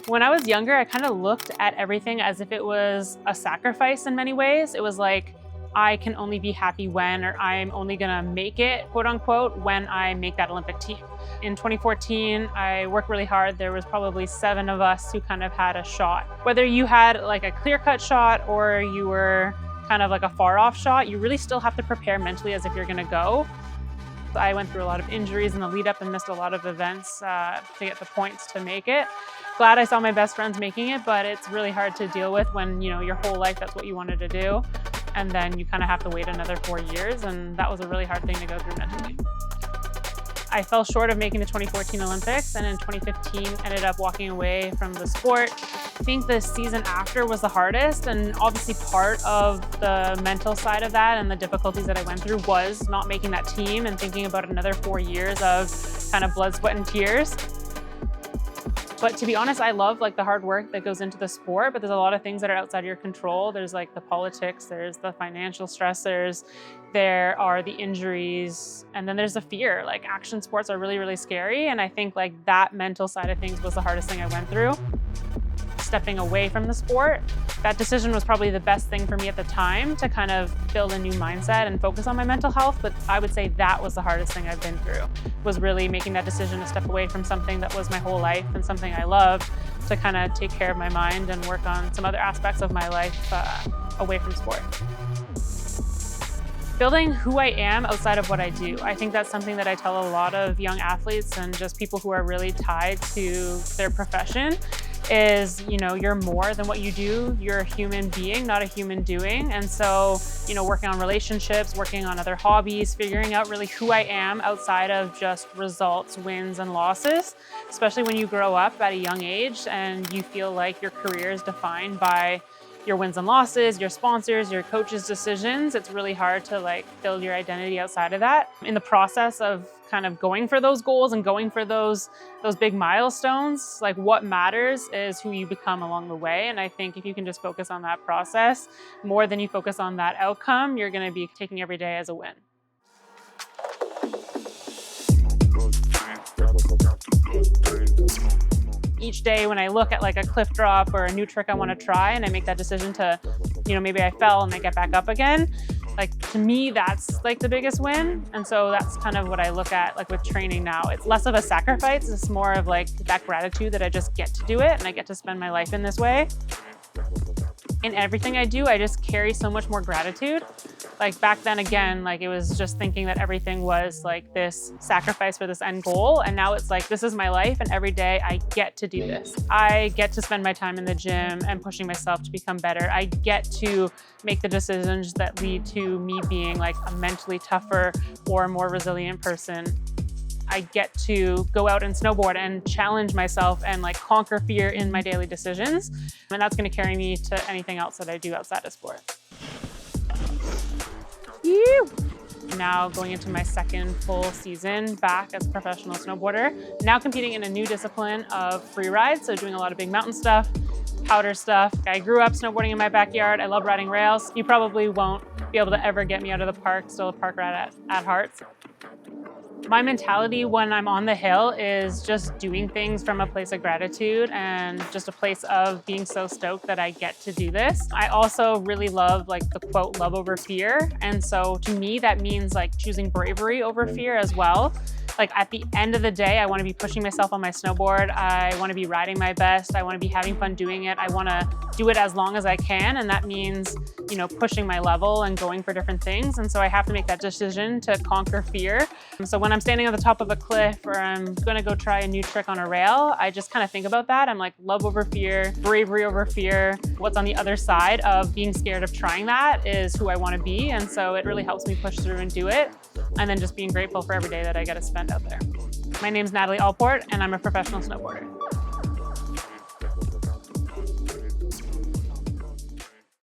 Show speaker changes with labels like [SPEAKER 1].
[SPEAKER 1] When I was younger, I kind of looked at everything as if it was a sacrifice in many ways. It was like, I can only be happy when, or I'm only gonna make it, quote unquote, when I make that Olympic team. In 2014, I worked really hard. There was probably 7 of us who kind of had a shot. Whether you had like a clear-cut shot or you were kind of like a far-off shot, you really still have to prepare mentally as if you're gonna go. I went through a lot of injuries in the lead up and missed a lot of events to get the points to make it. Glad I saw my best friends making it, but it's really hard to deal with when, you know, your whole life that's what you wanted to do. And then you kind of have to wait another 4 years, and that was a really hard thing to go through mentally. I fell short of making the 2014 Olympics, and in 2015 ended up walking away from the sport. I think the season after was the hardest, and obviously part of the mental side of that and the difficulties that I went through was not making that team and thinking about another 4 years of kind of blood, sweat, and tears. But to be honest, I love like the hard work that goes into the sport, but there's a lot of things that are outside of your control. There's like the politics, there's the financial stressors, there are the injuries, and then there's the fear. Like action sports are really, really scary. And I think like that mental side of things was the hardest thing I went through. Stepping away from the sport, that decision was probably the best thing for me at the time to kind of build a new mindset and focus on my mental health. But I would say that was the hardest thing I've been through, was really making that decision to step away from something that was my whole life and something I loved, to kind of take care of my mind and work on some other aspects of my life away from sport. Building who I am outside of what I do. I think that's something that I tell a lot of young athletes and just people who are really tied to their profession is, you know, you're more than what you do. You're a human being, not a human doing. And so, you know, working on relationships, working on other hobbies, figuring out really who I am outside of just results, wins, and losses, especially when you grow up at a young age and you feel like your career is defined by your wins and losses, your sponsors, your coaches' decisions. It's really hard to like build your identity outside of that. In the process of kind of going for those goals and going for those big milestones, like what matters is who you become along the way. And I think if you can just focus on that process more than you focus on that outcome, you're going to be taking every day as a win. Each day when I look at like a cliff drop or a new trick I want to try and I make that decision to, you know, maybe I fell and I get back up again, like to me, that's like the biggest win. And so that's kind of what I look at like with training now. It's less of a sacrifice. It's more of like that gratitude that I just get to do it and I get to spend my life in this way. In everything I do, I just carry so much more gratitude. Like back then, again, like it was just thinking that everything was like this sacrifice for this end goal. And now it's like, this is my life and every day I get to do this. I get to spend my time in the gym and pushing myself to become better. I get to make the decisions that lead to me being like a mentally tougher or more resilient person. I get to go out and snowboard and challenge myself and like conquer fear in my daily decisions. And that's going to carry me to anything else that I do outside of sport. Now going into my second full season back as a professional snowboarder. Now competing in a new discipline of freeride, so doing a lot of big mountain stuff, powder stuff. I grew up snowboarding in my backyard. I love riding rails. You probably won't be able to ever get me out of the park, still a park rat at heart. My mentality when I'm on the hill is just doing things from a place of gratitude and just a place of being so stoked that I get to do this. I also really love like the quote, love over fear. And so to me, that means like choosing bravery over fear as well. Like at the end of the day, I want to be pushing myself on my snowboard. I want to be riding my best. I want to be having fun doing it. I want to do it as long as I can. And that means, you know, pushing my level and going for different things. And so I have to make that decision to conquer fear. So when I'm standing on the top of a cliff or I'm going to go try a new trick on a rail, I just kind of think about that. I'm like, love over fear, bravery over fear. What's on the other side of being scared of trying that is who I want to be. And so it really helps me push through and do it. And then just being grateful for every day that I get to spend out there. My name's Natalie Allport, and I'm a professional snowboarder.